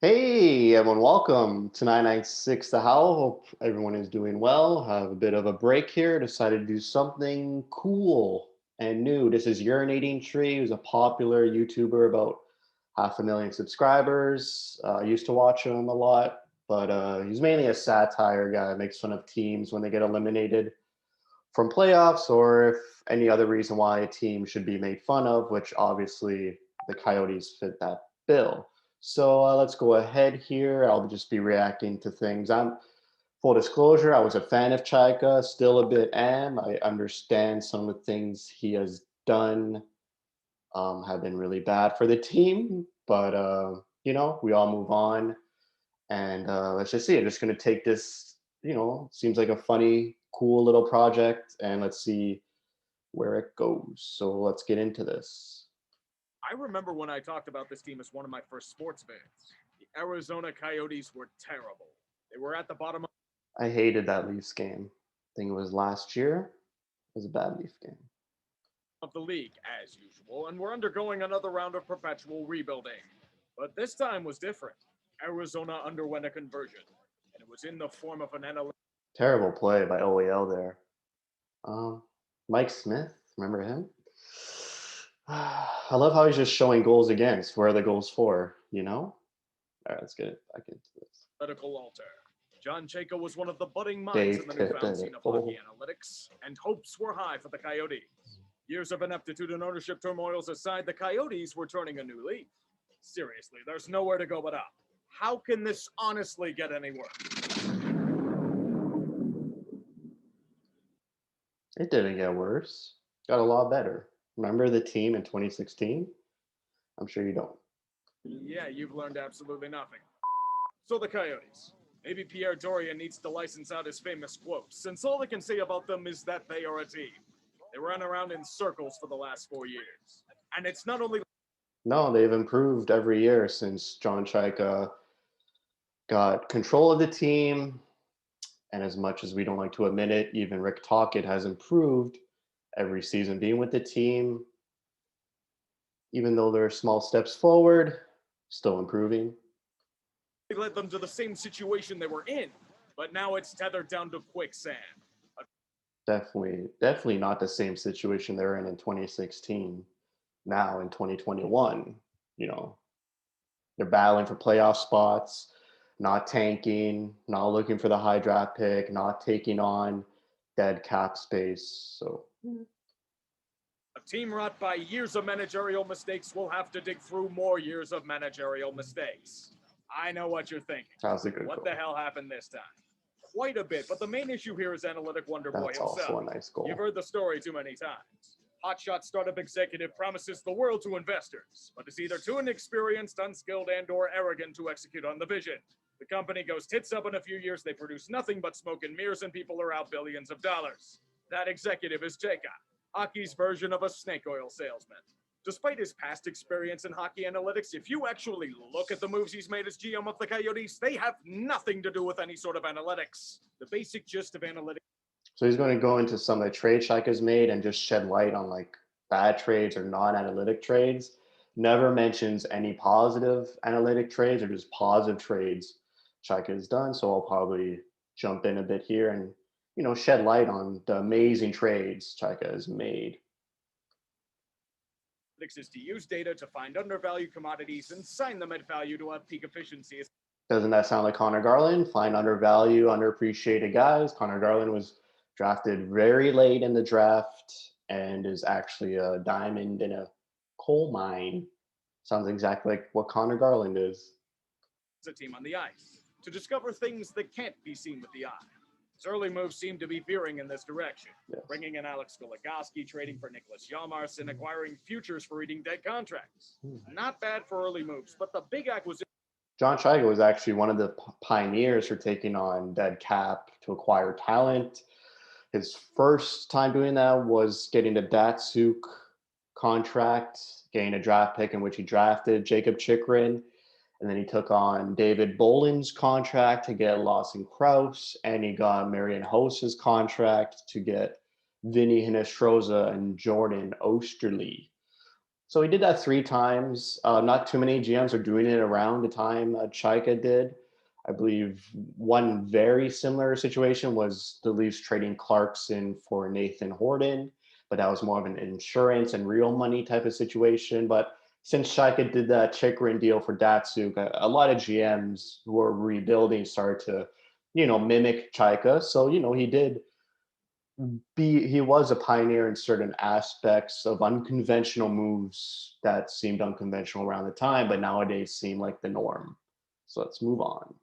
Hey, everyone, welcome to 996 The Howl. Hope everyone is doing well. Have a bit of a break here. Decided to do something cool and new. This is Urinating Tree, who's a popular YouTuber, about 500,000 subscribers. I used to watch him a lot, but he's mainly a satire guy. Makes fun of teams when they get eliminated from playoffs or if any other reason why a team should be made fun of, which obviously the Coyotes fit that bill. So let's go ahead here. I'll just be reacting to things. I'm full disclosure. I was a fan of Chaika, still a bit am. I understand some of the things he has done have been really bad for the team, but we all move on. And let's just see. I'm just going to take this. Seems like a funny, cool little project, and let's see where it goes. So let's get into this. I remember when I talked about this team as one of my first sports fans. The Arizona Coyotes were terrible. They were at the bottom I hated that Leafs game. I think it was last year. It was a bad Leaf game. of the league, as usual, and were undergoing another round of perpetual rebuilding. But this time was different. Arizona underwent a conversion, and it was in the form of an analytical. Terrible play by OEL there. Um, Mike Smith, remember him? I love how he's just showing goals against. Where are the goals for? All right, let's get it back into this. Altar. John Chaika was one of the budding minds in Dave the tip newfound it. scene of Oh, hockey analytics, and hopes were high for the Coyotes. Years of ineptitude and ownership turmoils aside, the Coyotes were turning a new leaf. Seriously, there's nowhere to go but up. How can this honestly get any worse? it didn't get worse. Got a lot better. Remember the team in 2016? I'm sure you don't. Yeah, you've learned absolutely nothing. So the Coyotes. Maybe Pierre Dorian needs to license out his famous quotes, since all I can say about them is that they are a team. They run around in circles for the last 4 years. And it's not only No, they've improved every year since John Chaika got control of the team. And as much as we don't like to admit it, even Rick Tocchet has improved every season being with the team. Even though there are small steps forward, still improving. led them to the same situation they were in, but now it's tethered down to quicksand. Definitely not the same situation they're in 2016. Now in 2021, you know, they're battling for playoff spots, not tanking, not looking for the high draft pick, not taking on dead cap space. So A team wrought by years of managerial mistakes will have to dig through more years of managerial mistakes. I know what you're thinking. how's a good What goal? the hell happened this time? Quite a bit, but the main issue here is analytic Wonder Boy That's himself. also a nice goal. You've heard the story too many times. Hotshot startup executive promises the world to investors, but is either too inexperienced, unskilled, and/or arrogant to execute on the vision. The company goes tits up in a few years. They produce nothing but smoke and mirrors, and people are out billions of dollars. That executive is Chaika, hockey's version of a snake oil salesman. Despite his past experience in hockey analytics, if you actually look at the moves he's made as GM of the Coyotes, they have nothing to do with any sort of analytics. The basic gist of analytics. So he's going to go into some of the trade Shika's made and just shed light on like bad trades or non-analytic trades. Never mentions any positive analytic trades or just positive trades Shika has done. So I'll probably jump in a bit here and shed light on the amazing trades Shika has made. Is to use data to find undervalued commodities and sign them at value to have peak efficiency. Doesn't that sound like Connor Garland? Find undervalued, underappreciated guys. Connor Garland was drafted very late in the draft and is actually a diamond in a coal mine. Sounds exactly like what Connor Garland is. A team on the ice to discover things that can't be seen with the eye. His early moves seem to be veering in this direction, Yes. bringing in Alex Goligoski, trading for Nicholas Yalmars, and acquiring futures for eating dead contracts. Not bad for early moves, but the big acquisition. John Chaika was actually one of the pioneers for taking on dead cap to acquire talent. His first time doing that was getting the Datsuk contract, getting a draft pick in which he drafted Jacob Chikrin. And then he took on David Bolin's contract to get Lawson Krause, and he got Marian Hos's contract to get Vinny Hinestroza and Jordan Osterley. So he did that 3 times. Not too many GMs are doing it around the time Chaika did. I believe one very similar situation was the Leafs trading Clarkson for Nathan Horton, but that was more of an insurance and real money type of situation. But since Chaika did that Chikrin deal for Datsuk, a lot of GMs who are rebuilding started to, mimic Chaika. So, he was a pioneer in certain aspects of unconventional moves that seemed unconventional around the time, but nowadays seem like the norm. So let's move on.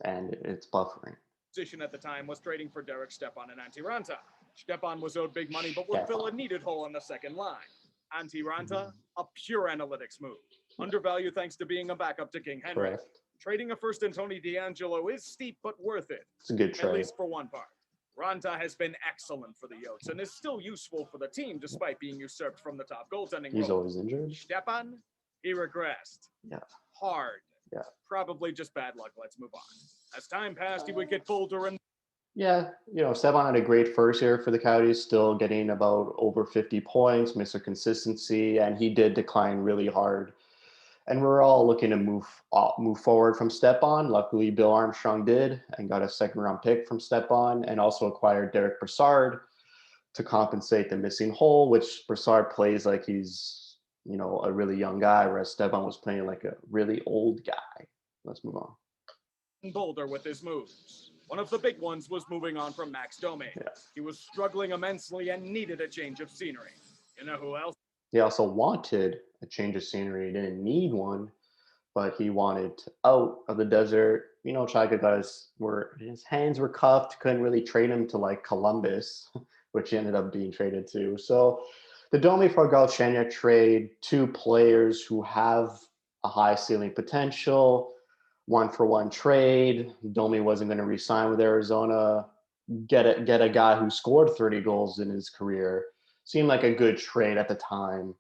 And it's buffering. Position at the time was trading for Derek Stepan and Antti Ranta. Stepan was owed big money, but would Stepan. fill a needed hole on the second line. Antti Ranta, a pure analytics move. Undervalued thanks to being a backup to King Henry. Correct. Trading a first in Tony DeAngelo is steep but worth it. It's a good At trade. least for one part. Ranta has been excellent for the Yotes and is still useful for the team despite being usurped from the top goaltending He's role. always injured. Stepan, he regressed. Yeah. Hard. Yeah. Probably just bad luck. Let's move on. As time passed, he would get bolder and Yeah, Stepan had a great first year for the Coyotes, still getting about over 50 points, Mr. Consistency, and he did decline really hard. And we're all looking to move forward from Stepan. Luckily, Bill Armstrong did and got a second-round pick from Stepan, and also acquired Derek Brassard to compensate the missing hole, which Brassard plays like he's, a really young guy, whereas Stepan was playing like a really old guy. Let's move on. bolder with his moves. One of the big ones was moving on from Max Domi. Yeah. He was struggling immensely and needed a change of scenery. You know who else? He also wanted a change of scenery. He didn't need one, but he wanted out of the desert. Chaika guys his hands were cuffed, couldn't really trade him to like Columbus, which he ended up being traded to. So the Domi for Galchenyuk trade, 2 players who have a high ceiling potential, 1-for-1 trade. Domi wasn't going to re-sign with Arizona. Get a guy who scored 30 goals in his career. Seemed like a good trade at the time.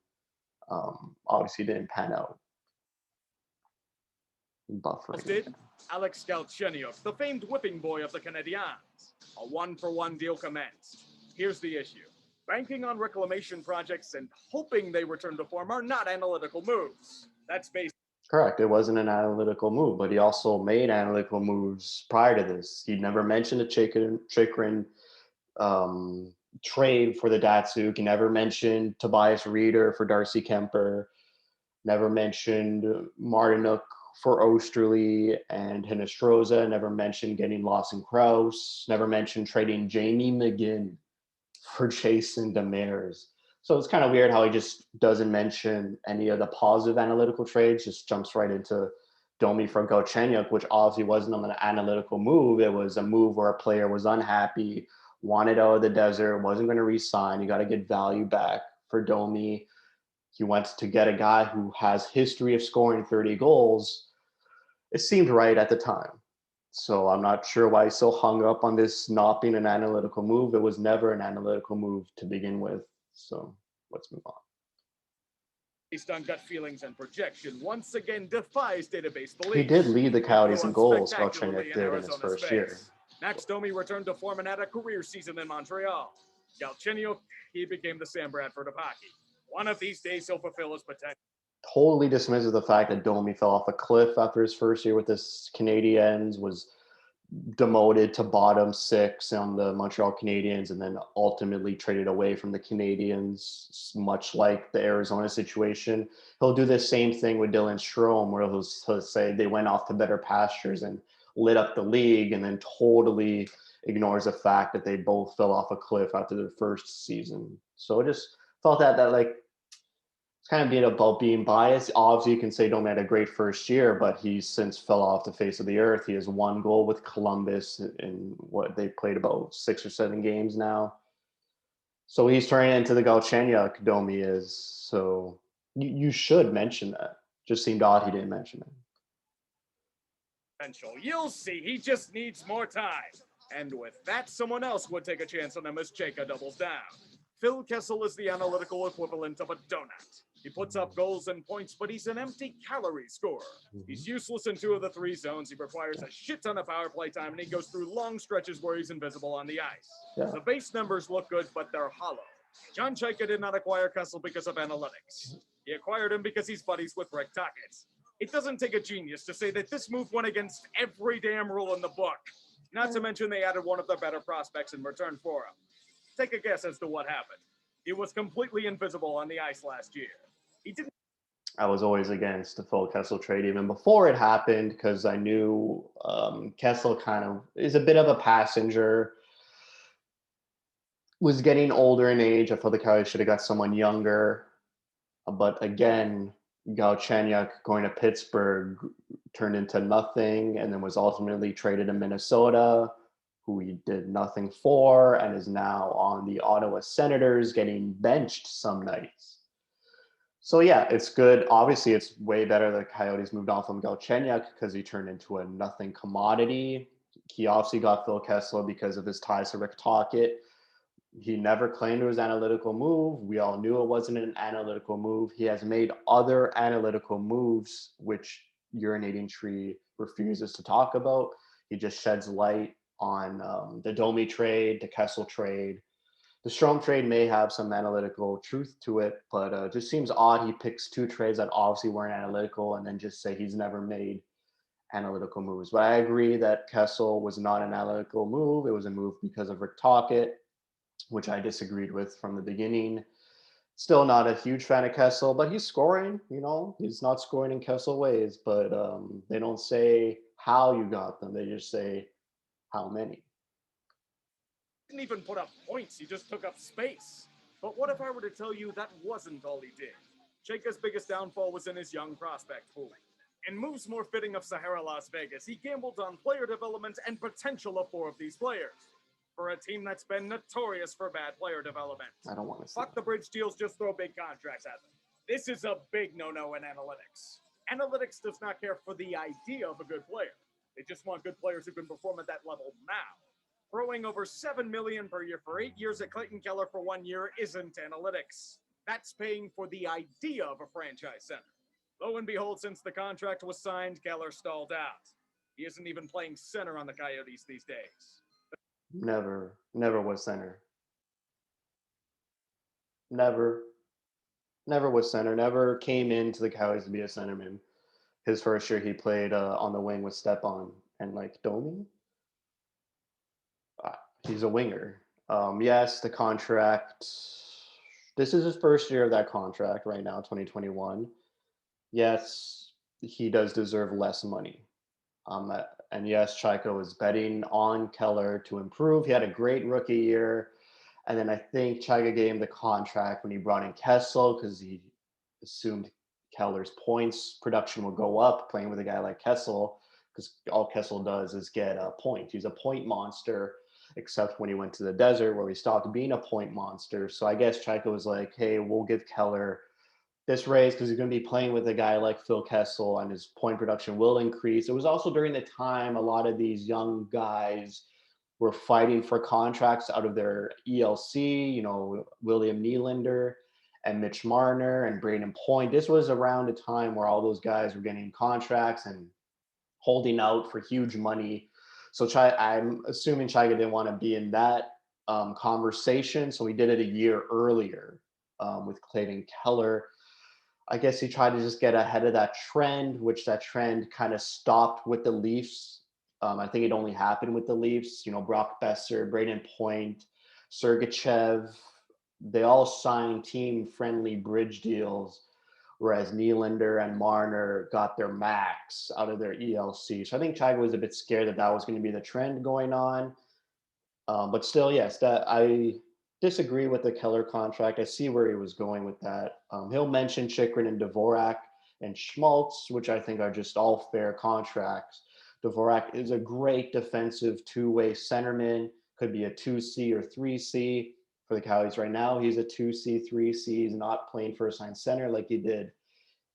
Obviously didn't pan out. Buffering. Did Alex Galchenyuk, the famed whipping boy of the Canadiens. A 1-for-1 deal commenced. Here's the issue. Banking on reclamation projects and hoping they return to form are not analytical moves. That's based. Correct. It wasn't an analytical move, but he also made analytical moves prior to this. He never mentioned a Chikrin trade for the Datsuk. He never mentioned Tobias Reeder for Darcy Kemper. Never mentioned Martinuk for Osterley and Hinostroza. Never mentioned getting Lawson Krause. Never mentioned trading Jamie McGinn for Jason Demers. So it's kind of weird how he just doesn't mention any of the positive analytical trades, just jumps right into Domi for Galchenyuk, which obviously wasn't an analytical move. It was a move where a player was unhappy, wanted out of the desert, wasn't going to re-sign. You got to get value back for Domi. He wants to get a guy who has history of scoring 30 goals. It seemed right at the time. So I'm not sure why he's so hung up on this not being an analytical move. It was never an analytical move to begin with. So let's move on. Based on gut feelings and projection, once again defies database belief. He did lead the Coyotes in goals, Galchenyuk did in his first year. Max Domi returned to form and had a career season in Montreal. Galchenyuk, he became the Sam Bradford of hockey. One of these days, he'll fulfill his potential. Totally dismisses the fact that Domi fell off a cliff after his first year with the Canadiens, was demoted to bottom 6 on the Montreal Canadiens, and then ultimately traded away from the Canadiens, much like the Arizona situation. He'll do the same thing with Dylan Strome, where he'll say they went off to better pastures and lit up the league, and then totally ignores the fact that they both fell off a cliff after their first season. So I just felt that like it's kind of being about being biased. Obviously, you can say Domi had a great first year, but he's since fell off the face of the earth. He has 1 goal with Columbus in what they played about 6 or 7 games now. So he's turning into the Galchenyuk Domi is. So you should mention that. Just seemed odd he didn't mention it. You'll see. He just needs more time. And with that, someone else would take a chance on him as Chaika doubles down. Phil Kessel is the analytical equivalent of a donut. He puts up goals and points, but he's an empty calorie scorer. He's useless in 2 of the 3 zones. He requires a shit ton of power play time, and he goes through long stretches where he's invisible on the ice. Yeah. The base numbers look good, but they're hollow. John Chaika did not acquire Kessel because of analytics. He acquired him because he's buddies with Rick Tocchet. It doesn't take a genius to say that this move went against every damn rule in the book. Not to mention they added one of their better prospects in return for him. Take a guess as to what happened. He was completely invisible on the ice last year. He didn't. I was always against the Phil Kessel trade even before it happened because I knew Kessel kind of is a bit of a passenger, was getting older in age. I felt the Coyotes should have got someone younger. But again, Galchenyuk going to Pittsburgh turned into nothing and then was ultimately traded to Minnesota, who he did nothing for, and is now on the Ottawa Senators getting benched some nights. So yeah, it's good. Obviously, it's way better that Coyotes moved on from Galchenyuk because he turned into a nothing commodity. He obviously got Phil Kessel because of his ties to Rick Tocchet. He never claimed it was an analytical move. We all knew it wasn't an analytical move. He has made other analytical moves, which Urinating Tree refuses to talk about. He just sheds light on the Domi trade, the Kessel trade. The Strom trade may have some analytical truth to it, but it just seems odd he picks two trades that obviously weren't analytical and then just say he's never made analytical moves. But I agree that Kessel was not an analytical move. It was a move because of Rick Tocchet, which I disagreed with from the beginning. Still not a huge fan of Kessel, but he's scoring, he's not scoring in Kessel ways, but they don't say how you got them. They just say how many. Didn't even put up points, he just took up space. But what if I were to tell you that wasn't all he did? Chaika's biggest downfall was in his young prospect pool. In moves more fitting of Sahara Las Vegas, he gambled on player development and potential of 4 of these players. For a team that's been notorious for bad player development. I don't want to see Fuck the bridge deals, just throw big contracts at them. This is a big no-no in analytics. Analytics does not care for the idea of a good player. They just want good players who can perform at that level now. Throwing over $7 million per year for 8 years at Clayton Keller for 1 year isn't analytics. That's paying for the idea of a franchise center. Lo and behold, since the contract was signed, Keller stalled out. He isn't even playing center on the Coyotes these days. Never was center. Never was center. Never came into the Coyotes to be a centerman. His first year, he played on the wing with Stepan and Domi. He's a winger. Yes, the contract. This is his first year of that contract right now, 2021. Yes, he does deserve less money. And yes, Chaika was betting on Keller to improve. He had a great rookie year. And then I think Chaika gave him the contract when he brought in Kessel because he assumed Keller's points production will go up playing with a guy like Kessel because all Kessel does is get a point. He's a point monster, except when he went to the desert where he stopped being a point monster. So I guess Chaika was like, hey, we'll give Keller this raise because he's going to be playing with a guy like Phil Kessel and his point production will increase. It was also during the time a lot of these young guys were fighting for contracts out of their ELC, William Nylander and Mitch Marner and Braden Point. This was around a time where all those guys were getting contracts and holding out for huge money. So I'm assuming Chaika didn't want to be in that conversation. So he did it a year earlier with Clayton Keller. I guess he tried to just get ahead of that trend, which that trend kind of stopped with the Leafs. I think it only happened with the Leafs. Brock Besser, Braden Point, Sergachev, they all signed team-friendly bridge deals, whereas Nylander and Marner got their max out of their ELC. So I think Chaika was a bit scared that that was going to be the trend going on. But still, yes, that I disagree with the Keller contract. I see where he was going with that. He'll mention Chychrun and Dvorak and Schmaltz, which I think are just all fair contracts. Dvorak is a great defensive two-way centerman, could be a 2C or 3C for the Coyotes right now. He's a 2C, 3C. He's not playing first-line center like he did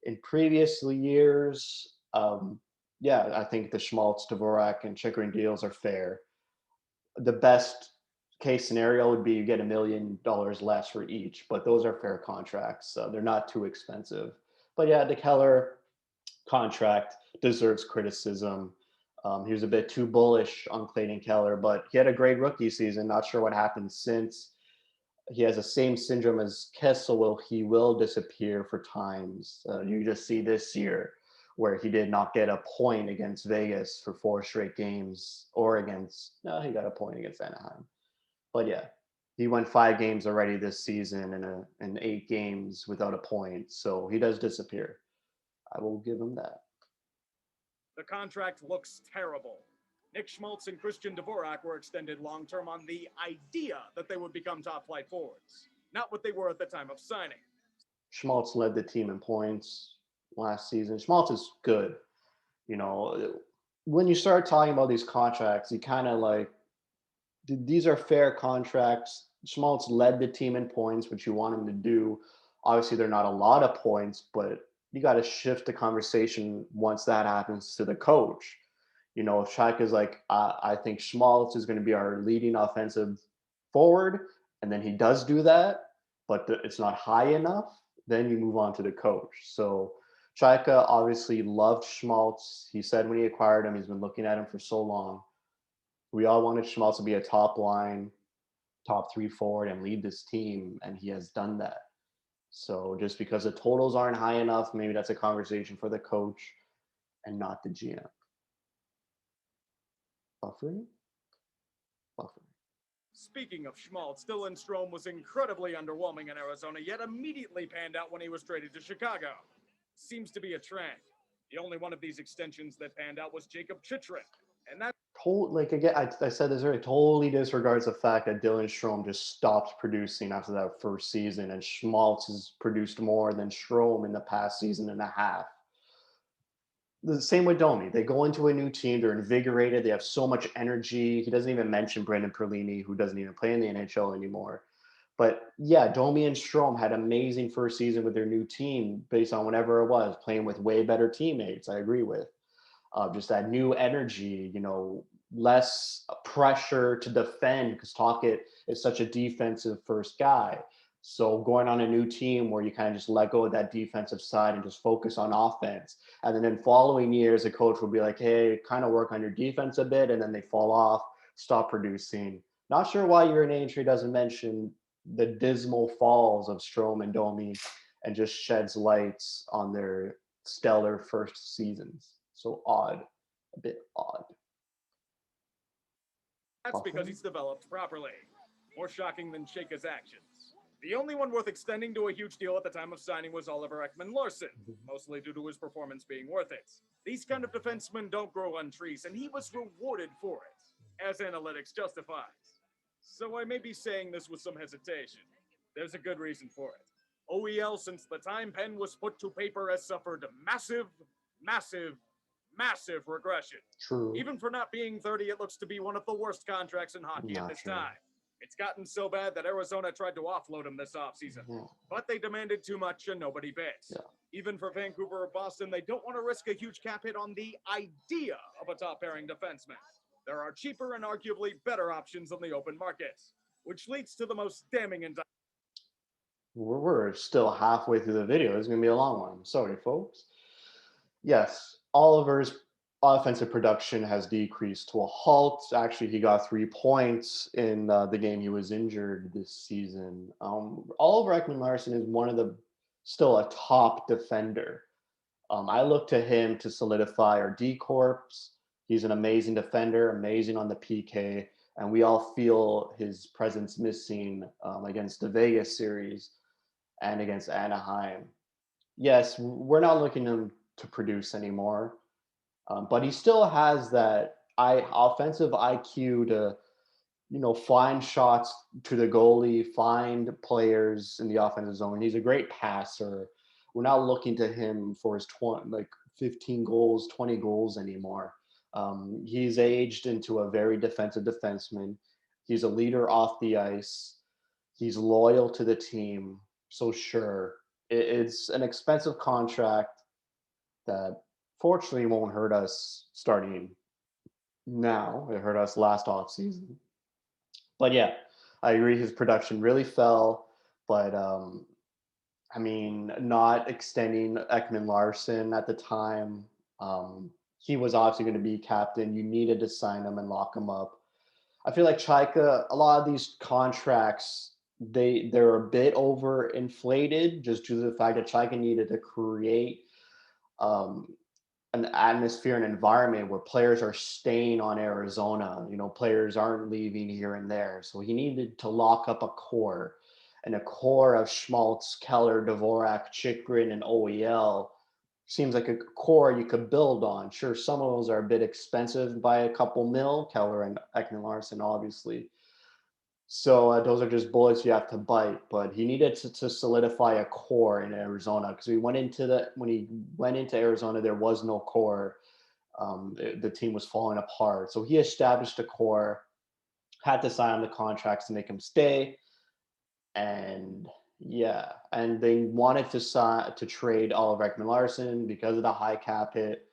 in previous years. I think the Schmaltz, Dvorak, and Chychrun deals are fair. The best case scenario would be you get $1 million less for each, but those are fair contracts. So they're not too expensive. But yeah, the Keller contract deserves criticism. He was a bit too bullish on Clayton Keller, but he had a great rookie season. Not sure what happened since. He has the same syndrome as Kessel. He will disappear for times. You just see this year where he did not get a point against Vegas for 4 straight games, or against no, he got a point against Anaheim. But yeah, he went 5 games already this season in 8 games without a point. So he does disappear. I will give him that. The contract looks terrible. Nick Schmaltz and Christian Dvorak were extended long term on the idea that they would become top flight forwards, not what they were at the time of signing. Schmaltz led the team in points last season. Schmaltz is good. You know, when you start talking about these contracts, you kind of like, these are fair contracts. Schmaltz led the team in points, which you want him to do. Obviously, they're not a lot of points, but you got to shift the conversation once that happens to the coach. If Chaika is like, I think Schmaltz is going to be our leading offensive forward, and then he does do that, but it's not high enough, then you move on to the coach. So Chaika obviously loved Schmaltz. He said when he acquired him, he's been looking at him for so long. We all wanted Schmaltz to be a top line, top three forward and lead this team, and he has done that. So just because the totals aren't high enough, maybe that's a conversation for the coach and not the GM. Buffering? Buffering. Speaking of Schmaltz, Dylan Strome was incredibly underwhelming in Arizona, yet immediately panned out when he was traded to Chicago. Seems to be a trend. The only one of these extensions that panned out was Jacob Chitrin, and that Like again, I said this earlier, totally disregards the fact that Dylan Strome just stopped producing after that first season, and Schmaltz has produced more than Strome in the past season and a half. The same with Domi. They go into a new team, they're invigorated, they have so much energy. He doesn't even mention Brendan Perlini, who doesn't even play in the NHL anymore. But yeah, Domi and Strome had amazing first season with their new team based on whatever it was, playing with way better teammates. I agree with just that new energy, less pressure to defend because Talkett is such a defensive first guy. So going on a new team where you kind of just let go of that defensive side and just focus on offense. And then in following years, the coach will be like, hey, kind of work on your defense a bit. And then they fall off, stop producing. Not sure why Urinating Tree doesn't mention the dismal falls of Strome and Domi and just sheds lights on their stellar first seasons. So odd, a bit odd. that's because he's developed properly. More shocking than Chaika's actions. The only one worth extending to a huge deal at the time of signing was Oliver Ekman-Larsson, mostly due to his performance being worth it. These kind of defensemen don't grow on trees, and he was rewarded for it, as analytics justifies. So I may be saying this with some hesitation. There's a good reason for it. OEL, since the time pen was put to paper, has suffered massive, massive, massive regression. True. Even for not being 30, it looks to be one of the worst contracts in hockey at this time. It's gotten so bad that Arizona tried to offload him this offseason, but they demanded too much and nobody bit. Yeah. Even for Vancouver or Boston, they don't want to risk a huge cap hit on the idea of a top pairing defenseman. There are cheaper and arguably better options on the open market, which leads to the most damning indictment. We're still halfway through the video. It's going to be a long one. Sorry, folks. Yes, Oliver's offensive production has decreased to a halt. Actually, he got 3 points in the game he was injured this season. Oliver Ekman-Larsson is still a top defender. I look to him to solidify our D corps. He's an amazing defender, amazing on the PK, and we all feel his presence missing against the Vegas series and against Anaheim. Yes, we're not looking to produce anymore, but he still has that offensive IQ to, find shots to the goalie, find players in the offensive zone. He's a great passer. We're not looking to him for his 15 goals, 20 goals anymore. He's aged into a very defensive defenseman. He's a leader off the ice. He's loyal to the team. So sure, it's an expensive contract that fortunately won't hurt us starting now. It hurt us last offseason. But yeah, I agree. His production really fell. But not extending Ekman-Larsson at the time. He was obviously going to be captain. You needed to sign him and lock him up. I feel like Chaika, a lot of these contracts they're a bit overinflated just due to the fact that Chaika needed to create um, an atmosphere and environment where players are staying on Arizona. You know, players aren't leaving here and there. So he needed to lock up a core, and a core of Schmaltz, Keller, Dvorak, Chikrin, and OEL seems like a core you could build on. Sure, some of those are a bit expensive by a couple mil, Keller and Ekman Larson, obviously. So those are just bullets you have to bite. But he needed to solidify a core in Arizona because we went into the when he went into Arizona, there was no core. The team was falling apart. So he established a core, had to sign the contracts to make him stay, and yeah, and they wanted to trade Oliver Ekman Larson because of the high cap hit.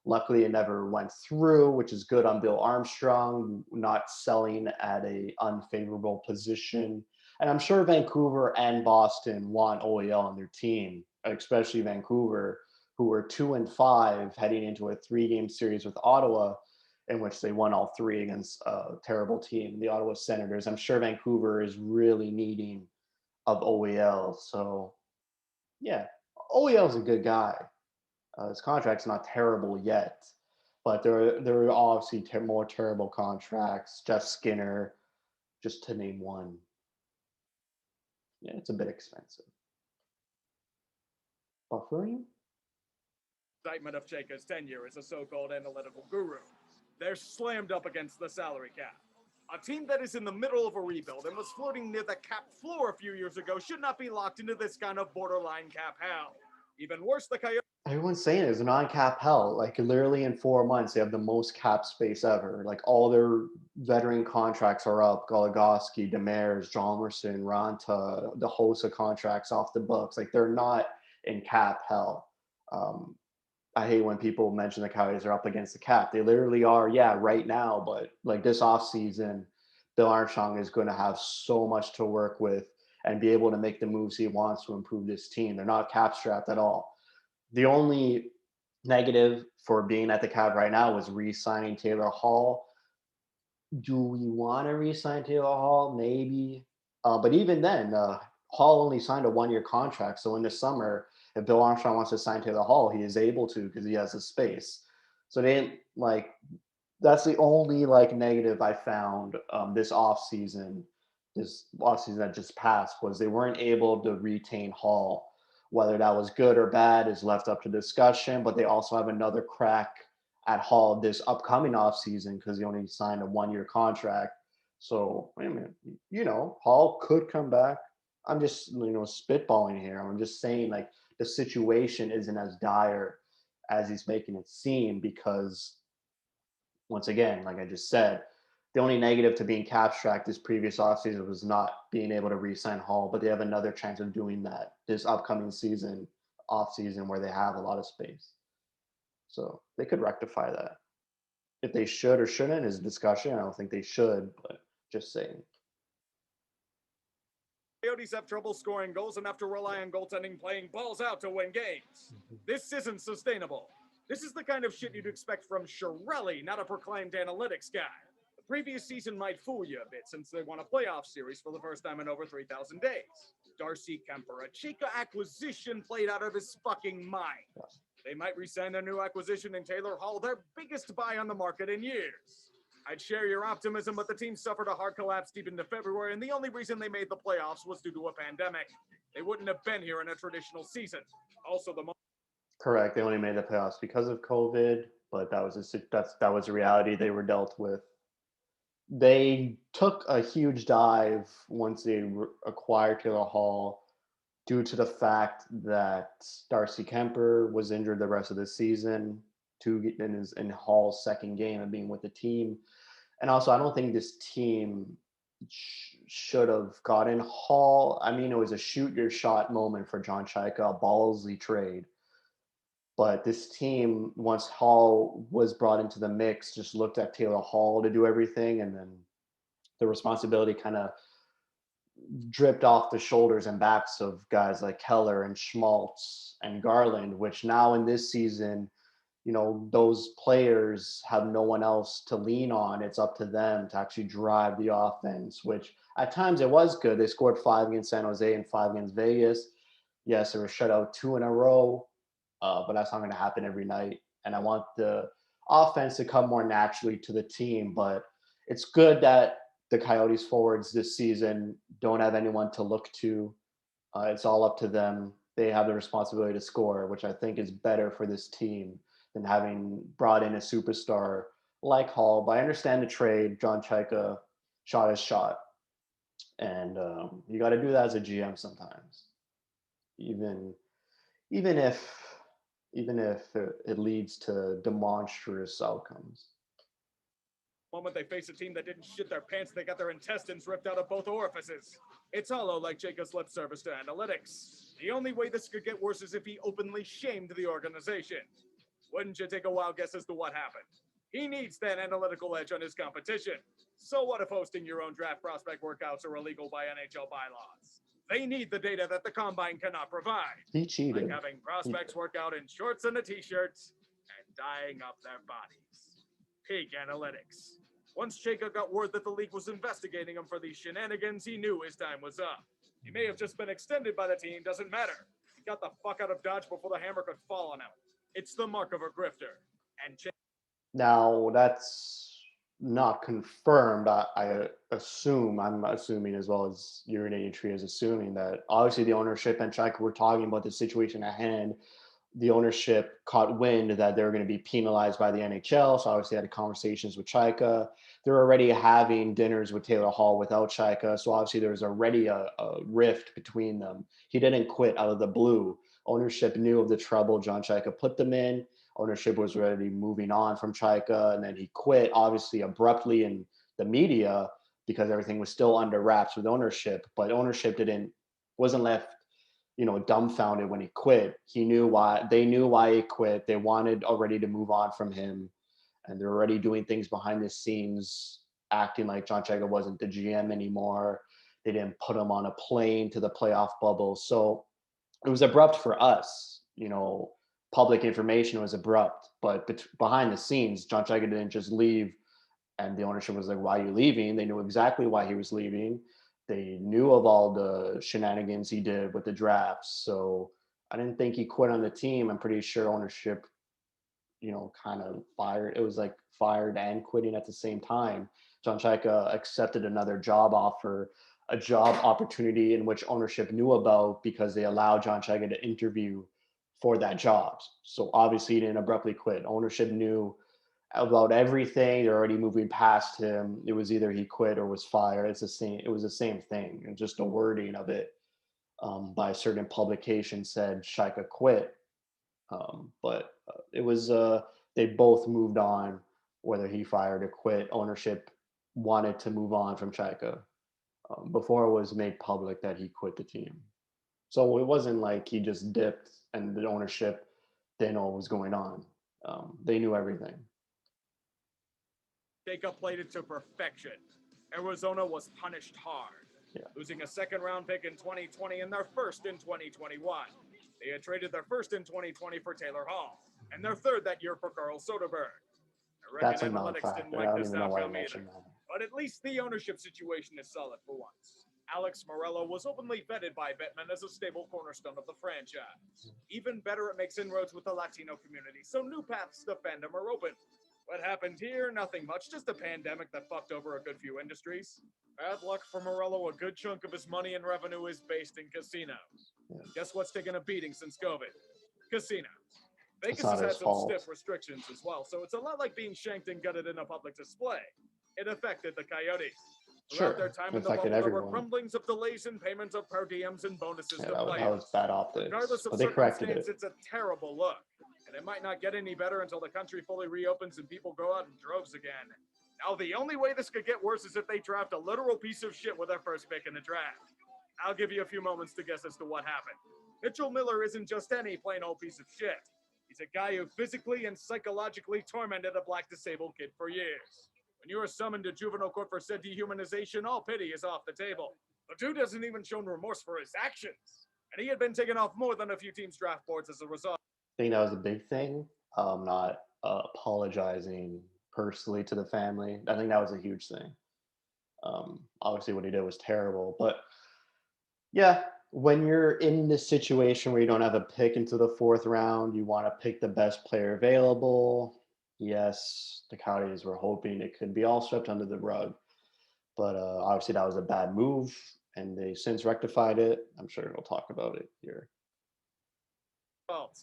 Luckily, it never went through, which is good on Bill Armstrong, not selling at a unfavorable position. And I'm sure Vancouver and Boston want OEL on their team, especially Vancouver, who were 2-5 heading into a 3-game series with Ottawa, in which they won all three against a terrible team, the Ottawa Senators. I'm sure Vancouver is really needing of OEL. So yeah, OEL is a good guy. His contract's not terrible yet, but there are obviously more terrible contracts. Jeff Skinner, just to name one. Yeah, it's a bit expensive. Buffering? Indictment of Chaika's tenure as a so-called analytical guru. They're slammed up against the salary cap. A team that is in the middle of a rebuild and was floating near the cap floor a few years ago should not be locked into this kind of borderline cap hell. Even worse, the Coyotes. Everyone's saying it's an on-cap hell. Like literally in 4 months, they have the most cap space ever. Like all their veteran contracts are up. Goligoski, Demers, Jalmerson, Ranta, the host of contracts off the books. Like they're not in cap hell. Um, I hate when people mention the Coyotes are up against the cap. They literally are, yeah, right now. But like this offseason, Bill Armstrong is going to have so much to work with and be able to make the moves he wants to improve this team. They're not cap strapped at all. The only negative for being at the cap right now was re-signing Taylor Hall. Do we want to re-sign Taylor Hall? Maybe. But even then, Hall only signed a 1-year contract. So in the summer, if Bill Armstrong wants to sign Taylor Hall, he is able to because he has the space. So they didn't like. That's the only like negative I found this offseason, that just passed, was they weren't able to retain Hall. Whether that was good or bad is left up to discussion. But they also have another crack at Hall this upcoming offseason because he only signed a 1-year contract. So, wait a minute, Hall could come back. I'm just, spitballing here. I'm just saying, like, the situation isn't as dire as he's making it seem because, once again, like I just said, the only negative to being cap strapped this previous offseason was not being able to re-sign Hall, but they have another chance of doing that this upcoming season, offseason, where they have a lot of space. So they could rectify that. If they should or shouldn't is a discussion. I don't think they should, but just saying. Coyotes have trouble scoring goals and have to rely on goaltending playing balls out to win games. This isn't sustainable. This is the kind of shit you'd expect from Chiarelli, not a proclaimed analytics guy. The previous season might fool you a bit since they won a playoff series for the first time in over 3,000 days. Darcy Kemper, a Chaika acquisition played out of his fucking mind. They might re-sign their new acquisition in Taylor Hall, their biggest buy on the market in years. I'd share your optimism, but the team suffered a hard collapse deep into February, and the only reason they made the playoffs was due to a pandemic. They wouldn't have been here in a traditional season. Also, Correct. They only made the playoffs because of COVID, but that was a reality they were dealt with. They took a huge dive once they acquired Taylor Hall due to the fact that Darcy Kemper was injured the rest of the season in Hall's second game of being with the team. And also, I don't think this team should have gotten Hall. I mean, it was a shoot your shot moment for John Chaika, a ballsy trade. But this team, once Hall was brought into the mix, just looked at Taylor Hall to do everything. And then the responsibility kind of dripped off the shoulders and backs of guys like Keller and Schmaltz and Garland, which now in this season, those players have no one else to lean on. It's up to them to actually drive the offense, which at times it was good. They scored 5 against San Jose and 5 against Vegas. Yes, they were shut out 2 in a row, but that's not going to happen every night. And I want the offense to come more naturally to the team. But it's good that the Coyotes forwards this season don't have anyone to look to. It's all up to them. They have the responsibility to score, which I think is better for this team than having brought in a superstar like Hall. But I understand the trade. John Chaika shot his shot, and you got to do that as a GM sometimes, even even if it leads to demonstrous outcomes. The moment they face a team that didn't shit their pants, they got their intestines ripped out of both orifices. It's hollow like Chaika's lip service to analytics. The only way this could get worse is if he openly shamed the organization. Wouldn't you take a wild guess as to what happened? He needs that analytical edge on his competition. So what if hosting your own draft prospect workouts are illegal by NHL bylaws? They need the data that the combine cannot provide. He cheated. Like having prospects work out in shorts and a t-shirt and dyeing up their bodies. Peak analytics. Once Chaika got word that the league was investigating him for these shenanigans, he knew his time was up. He may have just been extended by the team, doesn't matter. He got the fuck out of Dodge before the hammer could fall on him. It's the mark of a grifter. And Now that's not confirmed. I'm assuming as well as Urinating Tree is assuming that obviously the ownership and Chaika were talking about the situation at hand. The ownership caught wind that they were going to be penalized by the NHL. So obviously had conversations with Chaika. They're already having dinners with Taylor Hall without Chaika. So obviously there was already a rift between them. He didn't quit out of the blue. Ownership knew of the trouble John Chaika put them in. Ownership was already moving on from Chaika, and then he quit obviously abruptly in the media because everything was still under wraps with ownership. But ownership wasn't left dumbfounded when he quit. They knew why he quit. They wanted already to move on from him, and they're already doing things behind the scenes, acting like John Chaika wasn't the GM anymore. They didn't put him on a plane to the playoff bubble. So it was abrupt for us. Public information was abrupt, but behind the scenes, John Chaika didn't just leave and the ownership was like, why are you leaving? They knew exactly why he was leaving. They knew of all the shenanigans he did with the drafts. So I didn't think he quit on the team. I'm pretty sure ownership, kind of fired. It was like fired and quitting at the same time. John Chaika accepted another job offer, a job opportunity in which ownership knew about because they allowed John Chaika to interview for that job. So obviously he didn't abruptly quit. Ownership knew about everything. They're already moving past him. It was either he quit or was fired. It was the same thing, and just the wording of it by a certain publication said Chaika quit. But it was they both moved on, whether he fired or quit. Ownership wanted to move on from Chaika before it was made public that he quit the team. So it wasn't like he just dipped and the ownership didn't know what was going on. They knew everything. Chaika played it to perfection. Arizona was punished hard, losing a second-round pick in 2020 and their first in 2021. They had traded their first in 2020 for Taylor Hall, and their third that year for Carl Soderberg. I That's reckon a analytics non-factor. didn't I like don't this even know why I outcome either. mentioned that. But at least the ownership situation is solid for once. Alex Morello was openly vetted by Bettman as a stable cornerstone of the franchise. Even better, it makes inroads with the Latino community, so new paths to fandom are open. What happened here? Nothing much, just a pandemic that fucked over a good few industries. Bad luck for Morello, a good chunk of his money and revenue is based in casinos. Guess what's taken a beating since COVID? Casinos. Vegas has had some stiff restrictions as well, so it's a lot like being shanked and gutted in a public display. It affected the Coyotes. Throughout their time in the bubble, there were grumblings of delays in payments of per diems and bonuses to players. That was bad optics. Regardless of but they corrected circumstance, it's a terrible look. And it might not get any better until the country fully reopens and people go out in droves again. Now, the only way this could get worse is if they draft a literal piece of shit with their first pick in the draft. I'll give you a few moments to guess as to what happened. Mitchell Miller isn't just any plain old piece of shit. He's a guy who physically and psychologically tormented a black disabled kid for years. When you are summoned to juvenile court for said dehumanization, all pity is off the table. The dude hasn't even shown remorse for his actions. And he had been taken off more than a few teams' draft boards as a result. I think that was a big thing. not apologizing personally to the family. I think that was a huge thing. Obviously, what he did was terrible, but yeah, when you're in this situation where you don't have a pick into the fourth round, you want to pick the best player available. Yes, the Coyotes were hoping it could be all swept under the rug, but obviously that was a bad move, and they since rectified it. I'm sure we'll talk about it here. Fault.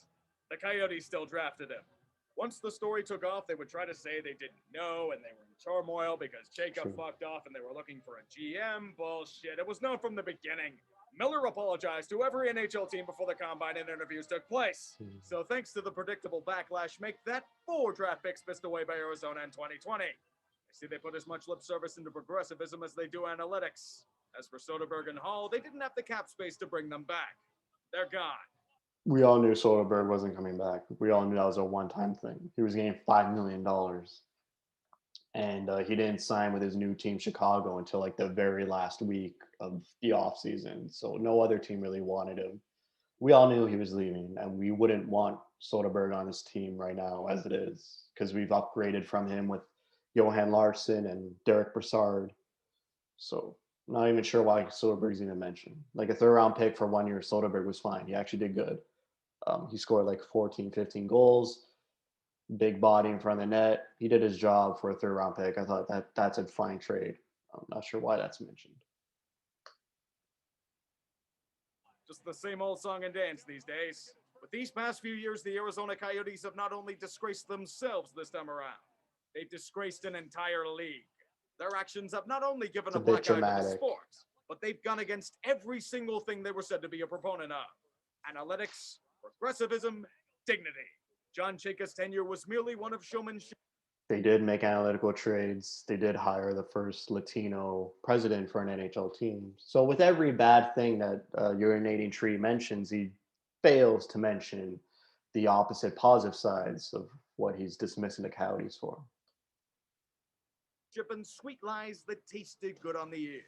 The Coyotes still drafted him. Once the story took off, they would try to say they didn't know and they were in turmoil because Chaika True. fucked off and they were looking for a GM. Bullshit. It was known from the beginning. Miller apologized to every NHL team before the combine and interviews took place. Mhm. So thanks to the predictable backlash, make that 4 draft picks pissed away by Arizona in 2020. I see they put as much lip service into progressivism as they do analytics. As for Soderberg and Howl, they didn't have the cap space to bring them back. They're gone. We all knew Soderbergh wasn't coming back. We all knew that was a one-time thing. He was getting $5 million, and he didn't sign with his new team, Chicago, until like the very last week of the offseason. So no other team really wanted him. We all knew he was leaving, and we wouldn't want Soderbergh on his team right now as it is because we've upgraded from him with Johan Larsson and Derek Brassard. So I'm not even sure why Soderbergh's even mentioned. Like a third round pick for 1 year, Soderbergh was fine. He actually did good. He scored like 14, 15 goals, big body in front of the net. He did his job for a third round pick. I thought that's a fine trade. I'm not sure why that's mentioned. Just the same old song and dance these days. With these past few years, the Arizona Coyotes have not only disgraced themselves this time around, they've disgraced an entire league. Their actions have not only given It's a a bit black eye to the dramatic. sport, but they've gone against every single thing they were said to be a proponent of: analytics, progressivism, dignity. John Chaika's tenure was merely one of showmanship. They did make analytical trades. They did hire the first Latino president for an NHL team. So with every bad thing that Urinating Tree mentions, he fails to mention the opposite positive sides of what he's dismissing the Coyotes for. And sweet lies that tasted good on the ears.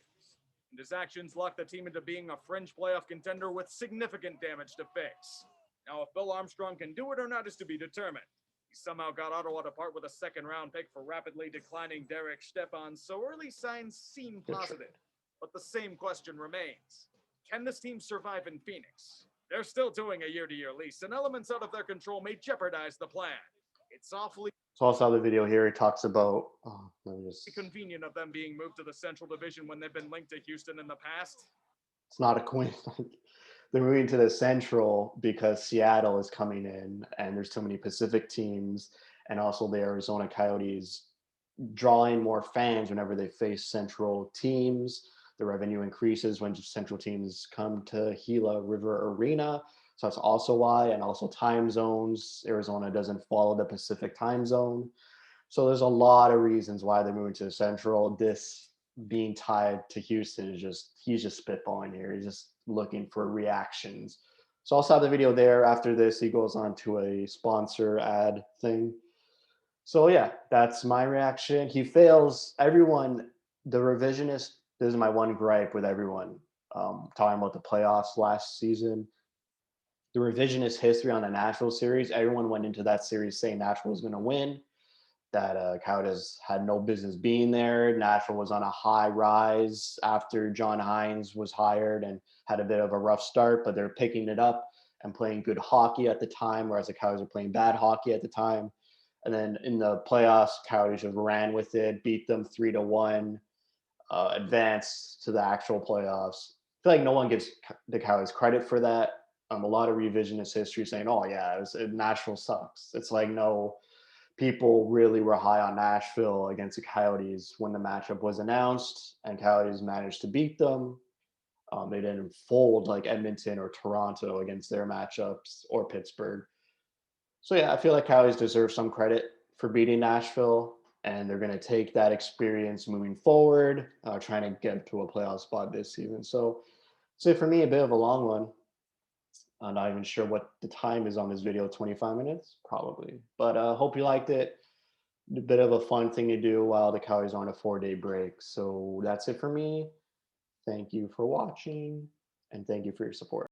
And his actions locked the team into being a fringe playoff contender with significant damage to fix. Now, if Bill Armstrong can do it or not is to be determined. He somehow got Ottawa to part with a second-round pick for rapidly declining Derek Stepan, so early signs seem Good positive. trade. But the same question remains. Can this team survive in Phoenix? They're still doing a year-to-year lease, and elements out of their control may jeopardize the plan. It's awfully So also the video here, he talks about, oh, let me just, convenient of them being moved to the Central Division when they've been linked to Houston in the past. it's not a coincidence. They're moving to the Central because Seattle is coming in and there's too many Pacific teams, and also the Arizona Coyotes drawing more fans whenever they face Central teams. The revenue increases when Central teams come to Gila River Arena. So that's also why, and also time zones. Arizona doesn't follow the Pacific time zone. So there's a lot of reasons why they're moving to the Central. This being tied to Houston is just, he's just spitballing here. He's just looking for reactions. So I'll stop the video there. After this, he goes on to a sponsor ad thing. So yeah, that's my reaction. He fails everyone. The revisionist, this is my one gripe with everyone talking about the playoffs last season. The revisionist history on the Nashville series, everyone went into that series saying Nashville was going to win, that Coyotes had no business being there. Nashville was on a high rise after John Hines was hired and had a bit of a rough start, but they're picking it up and playing good hockey at the time, whereas the Coyotes are playing bad hockey at the time. And then in the playoffs, Coyotes just ran with it, beat them 3-1, advanced to the actual playoffs. I feel like no one gives the Coyotes credit for that. A lot of revisionist history saying, "Oh yeah, Nashville sucks." It's like, no, people really were high on Nashville against the Coyotes when the matchup was announced, and Coyotes managed to beat them. They didn't fold like Edmonton or Toronto against their matchups, or Pittsburgh. So yeah, I feel like Coyotes deserve some credit for beating Nashville, and they're going to take that experience moving forward, trying to get to a playoff spot this season. So for me, a bit of a long one. I'm not even sure what the time is on this video. 25 minutes, probably. But hope you liked it. A bit of a fun thing to do while the Coyotes are on a 4-day break. So that's it for me. Thank you for watching, and thank you for your support.